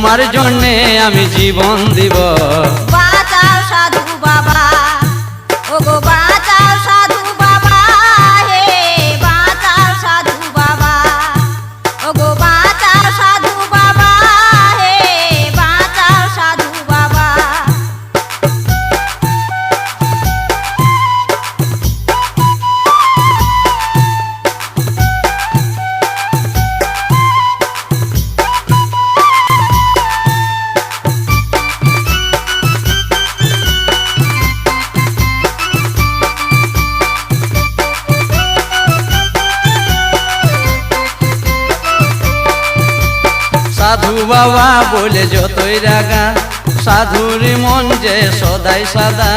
তোমার জন্যে আমি জীবন দিব। বাঁচাও সাধু বাবা, ওগো বাঁচাও সাধু বাবা, হে বাঁচাও সাধু বাবা, ওগো বাঁচাও সাধু বাবা, হে বাঁচাও সাধু বাবা। সাধু বাবা বলে যতই রাগা, সাধুর মন যে সদাই সাদা।